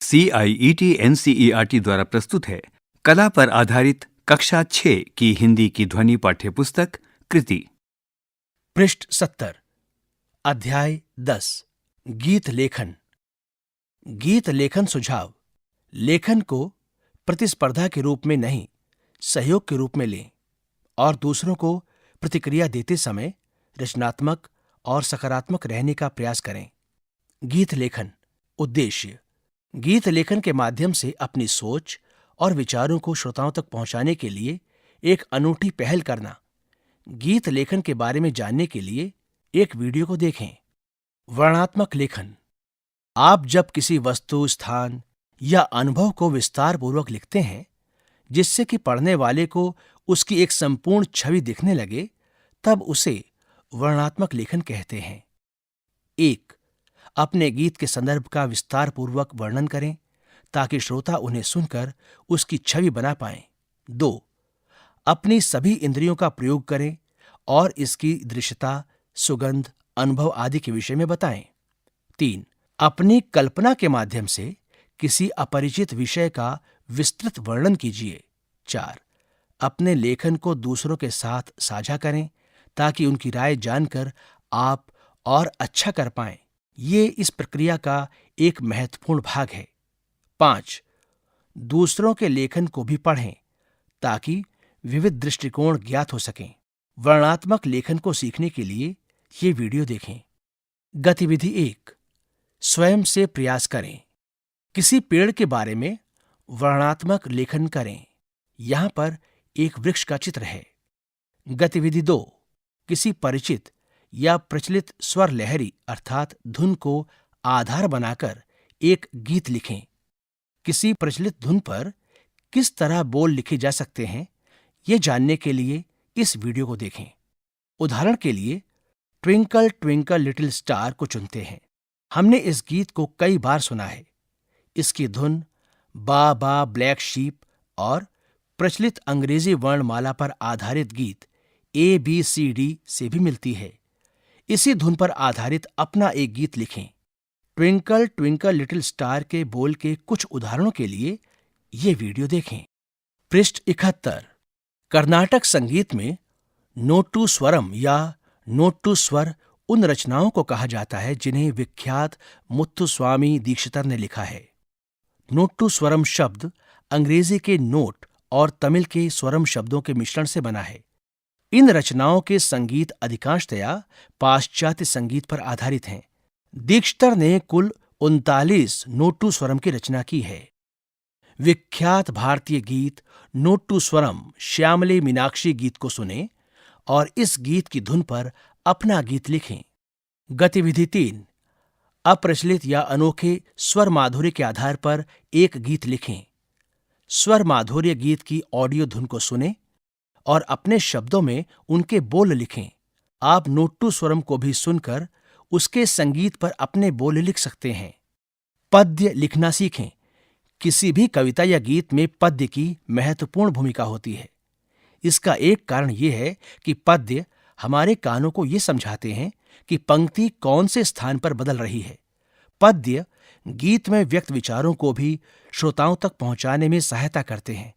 CIET NCERT द्वारा प्रस्तुत है कला पर आधारित कक्षा 6 की हिंदी की ध्वनि पाठ्य पुस्तक कृति। पृष्ठ 70। अध्याय 10। गीत लेखन। गीत लेखन सुझाव। लेखन को प्रतिस्पर्धा के रूप में नहीं, सहयोग के रूप में लें और दूसरों को प्रतिक्रिया देते समय रचनात्मक और सकारात्मक रहने का प्रयास करें। गीत लेखन। उद्देश्य: गीत लेखन के माध्यम से अपनी सोच और विचारों को श्रोताओं तक पहुंचाने के लिए एक अनूठी पहल करना। गीत लेखन के बारे में जानने के लिए एक वीडियो को देखें। वर्णनात्मक लेखन। आप जब किसी वस्तु, स्थान या अनुभव को विस्तार पूर्वक लिखते हैं जिससे कि पढ़ने वाले को उसकी एक संपूर्ण छवि दिखने लगे, तब उसे वर्णनात्मक लेखन कहते हैं। 1. अपने गीत के संदर्भ का विस्तार पूर्वक वर्णन करें ताकि श्रोता उन्हें सुनकर उसकी छवि बना पाएं। 2. अपनी सभी इंद्रियों का प्रयोग करें और इसकी दृश्यता, सुगंध, अनुभव आदि के विषय में बताएं। 3. अपनी कल्पना के माध्यम से किसी अपरिचित विषय का विस्तृत वर्णन कीजिए। 4. अपने लेखन को दूसरों के साथ साझा करें ताकि उनकी राय जानकर आप और अच्छा कर पाएं। ये इस प्रक्रिया का एक महत्वपूर्ण भाग है। 5. दूसरों के लेखन को भी पढ़ें ताकि विविध दृष्टिकोण ज्ञात हो सकें। वर्णनात्मक लेखन को सीखने के लिए ये वीडियो देखें। गतिविधि 1। स्वयं से प्रयास करें। किसी पेड़ के बारे में वर्णनात्मक लेखन करें। यहां पर एक वृक्ष का चित्र है। गतिविधि 2। किसी परिचित या प्रचलित स्वर लहरी अर्थात धुन को आधार बनाकर एक गीत लिखें। किसी प्रचलित धुन पर किस तरह बोल लिखे जा सकते हैं, ये जानने के लिए इस वीडियो को देखें। उदाहरण के लिए ट्विंकल ट्विंकल लिटिल स्टार को चुनते हैं। हमने इस गीत को कई बार सुना है। इसकी धुन बा बा ब्लैक शीप और प्रचलित अंग्रेजी वर्णमाला पर आधारित गीत ABCD से भी मिलती है। इसी धुन पर आधारित अपना एक गीत लिखें। ट्विंकल ट्विंकल लिटिल स्टार के बोल के कुछ उदाहरणों के लिए ये वीडियो देखें। पृष्ठ 71। कर्नाटक संगीत में नोटू स्वरम या नोटू स्वर उन रचनाओं को कहा जाता है जिन्हें विख्यात मुत्थुस्वामी दीक्षितर ने लिखा है। नोटू स्वरम शब्द अंग्रेजी के नोट और तमिल के स्वरम शब्दों के मिश्रण से बना है। इन रचनाओं के संगीत अधिकांशतया पाश्चात्य संगीत पर आधारित हैं। दीक्षितर ने कुल 39 नोटू स्वरम की रचना की है। विख्यात भारतीय गीत नोटू स्वरम श्यामले मीनाक्षी गीत को सुनें और इस गीत की धुन पर अपना गीत लिखें। गतिविधि 3। अप्रचलित या अनोखे स्वर माधुर्य के आधार पर एक गीत लिखें। स्वर माधुर्य गीत की ऑडियो धुन को सुनें और अपने शब्दों में उनके बोल लिखें। आप नोटू स्वरम को भी सुनकर उसके संगीत पर अपने बोल लिख सकते हैं। पद्य लिखना सीखें। किसी भी कविता या गीत में पद्य की महत्वपूर्ण भूमिका होती है। इसका एक कारण यह है कि पद्य हमारे कानों को ये समझाते हैं कि पंक्ति कौन से स्थान पर बदल रही है। पद्य गीत में व्यक्त विचारों को भी श्रोताओं तक पहुंचाने में सहायता करते हैं।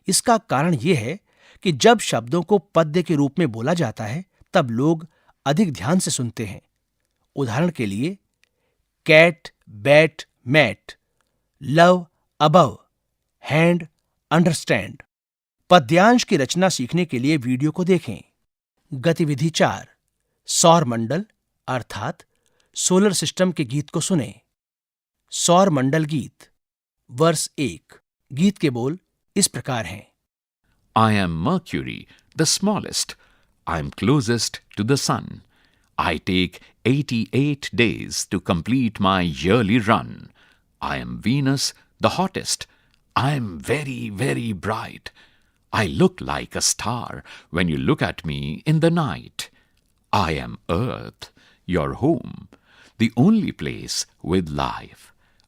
इसका कारण यह है कि जब शब्दों को पद्य के रूप में बोला जाता है तब लोग अधिक ध्यान से सुनते हैं। उदाहरण के लिए cat, bat, mat, love, above, hand, understand. पद्यांश की रचना सीखने के लिए वीडियो को देखें। गतिविधि 4। सौर मंडल अर्थात सोलर सिस्टम के गीत को सुनें। सौर मंडल गीत। वर्ष 1। गीत के बोल इस प्रकार हैं। I am Mercury, the smallest. I am closest to the sun. I take 88 days to complete my yearly run. I am Venus, the hottest. I am very, very bright. I look like a star when you look at me in the night. I am Earth, your home, the only place with life.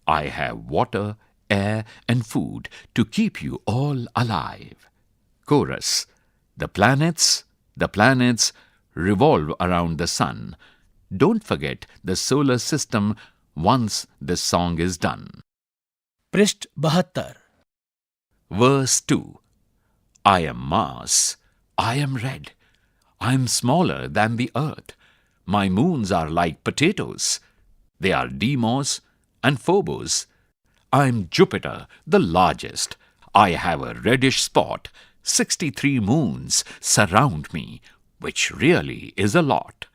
I have water, air, and food to keep you all alive. Chorus. The planets revolve around the sun. Don't forget the solar system once this song is done. पृष्ठ 72। Verse 2. I am Mars. I am red. I am smaller than the earth. My moons are like potatoes. They are Deimos and Phobos. I am Jupiter, the largest. I have a reddish spot. 63 moons surround me, which really is a lot.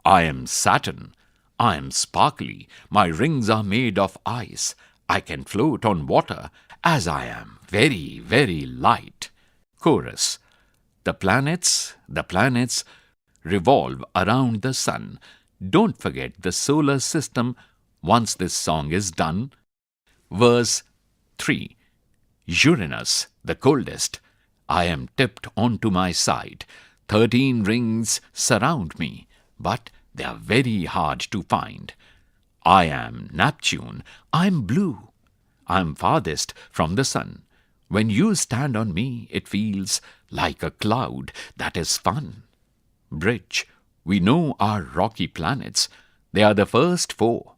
I am Saturn. I am sparkly. My rings are made of ice. I can float on water as I am very, very light. Chorus. The planets revolve around the sun. Don't forget the solar system once this song is done. Verse 3. Uranus, the coldest. I am tipped onto my side. 13 rings surround me, but they are very hard to find. I am Neptune. I'm blue. I'm farthest from the sun. When you stand on me, it feels like a cloud. That is fun. Bridge. We know our rocky planets. They are the first 4.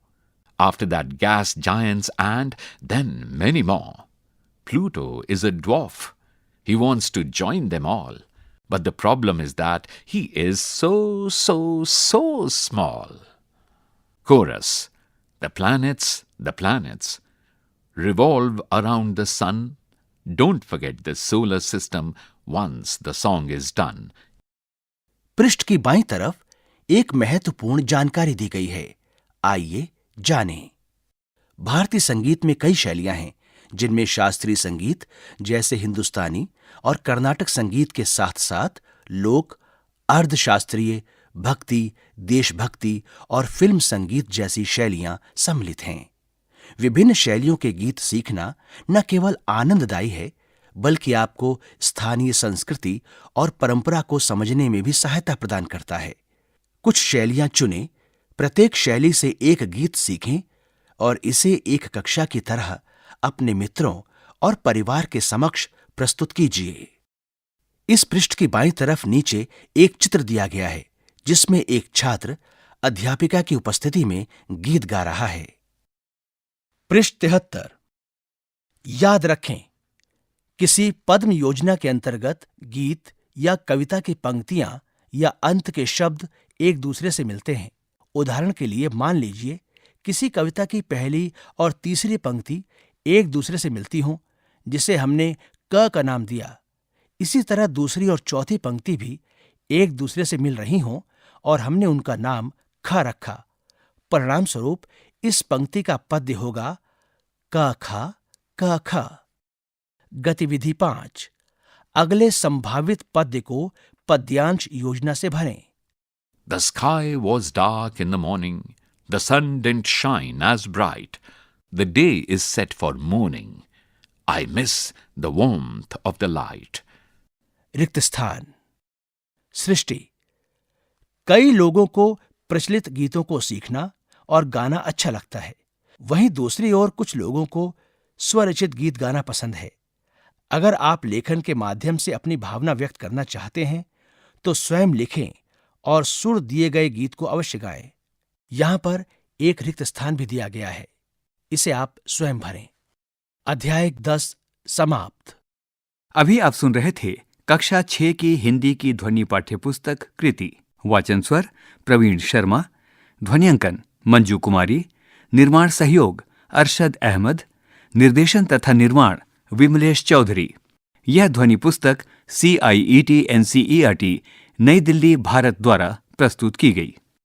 After that, gas giants and then many more. Pluto is a dwarf. He wants to join them all. But the problem is that he is so small. Chorus. The planets revolve around the sun. Don't forget the solar system once the song is done. पृष्ठ की बाईं तरफ एक महत्वपूर्ण जानकारी दी गई है। आइए जानें। भारतीय संगीत में कई शैलियां हैं, जिनमें शास्त्रीय संगीत जैसे हिंदुस्तानी और कर्नाटक संगीत के साथ साथ लोक, अर्धशास्त्रीय, भक्ति, देशभक्ति और फिल्म संगीत जैसी शैलियां सम्मिलित हैं। विभिन्न शैलियों के गीत सीखना न केवल आनंददायी है, बल्कि आपको स्थानीय संस्कृति और परंपरा को समझने में भी सहायता प्रदान करता है। कुछ शैलियां चुनें, प्रत्येक शैली से एक गीत सीखें और इसे एक कक्षा की तरह अपने मित्रों और परिवार के समक्ष प्रस्तुत कीजिए। इस पृष्ठ की बाईं तरफ नीचे एक चित्र दिया गया है, जिसमें एक छात्र अध्यापिका की उपस्थिति में गीत गा रहा है। पृष्ठ 73। याद रखें, किसी पद्म योजना के अंतर्गत गीत या कविता की पंक्तियां या अंत के शब्द एक दूसरे से मिलते हैं। उदाहरण के लिए मान लीजिए किसी कविता की पहली और तीसरी पंक्ति एक दूसरे से मिलती हों, जिसे हमने क का नाम दिया। इसी तरह दूसरी और चौथी पंक्ति भी एक दूसरे से मिल रही हों और हमने उनका नाम ख रखा। परिणाम स्वरूप इस पंक्ति का पद्य होगा क ख क ख। गतिविधि 5। अगले संभावित पद्य को पद्यांश योजना से भरें। The sky was dark in the morning. The sun didn't shine as bright. The day is set for mourning. I miss the warmth of the light. रिक्त स्थान। सृष्टि। कई लोगों को प्रचलित गीतों को सीखना और गाना अच्छा लगता है। वहीं दूसरी ओर कुछ लोगों को स्वरचित गीत गाना पसंद है। अगर आप लेखन के माध्यम से अपनी भावना व्यक्त करना चाहते हैं, तो स्वयं लिखें और सुर दिए गए गीत को अवश्य गाएं। यहां पर एक रिक्त स्थान भी दिया गया है, इसे आप स्वयं भरें। अध्याय 10 समाप्त। अभी आप सुन रहे थे कक्षा 6 की हिंदी की ध्वनि पाठ्यपुस्तक कृति। वाचन स्वर प्रवीण शर्मा, ध्वनियांकन मंजू कुमारी, निर्माण सहयोग अरशद अहमद, निर्देशन तथा निर्माण विमलेश चौधरी। यह ध्वनि पुस्तक CIET NCERT नई दिल्ली भारत द्वारा प्रस्तुत की गई।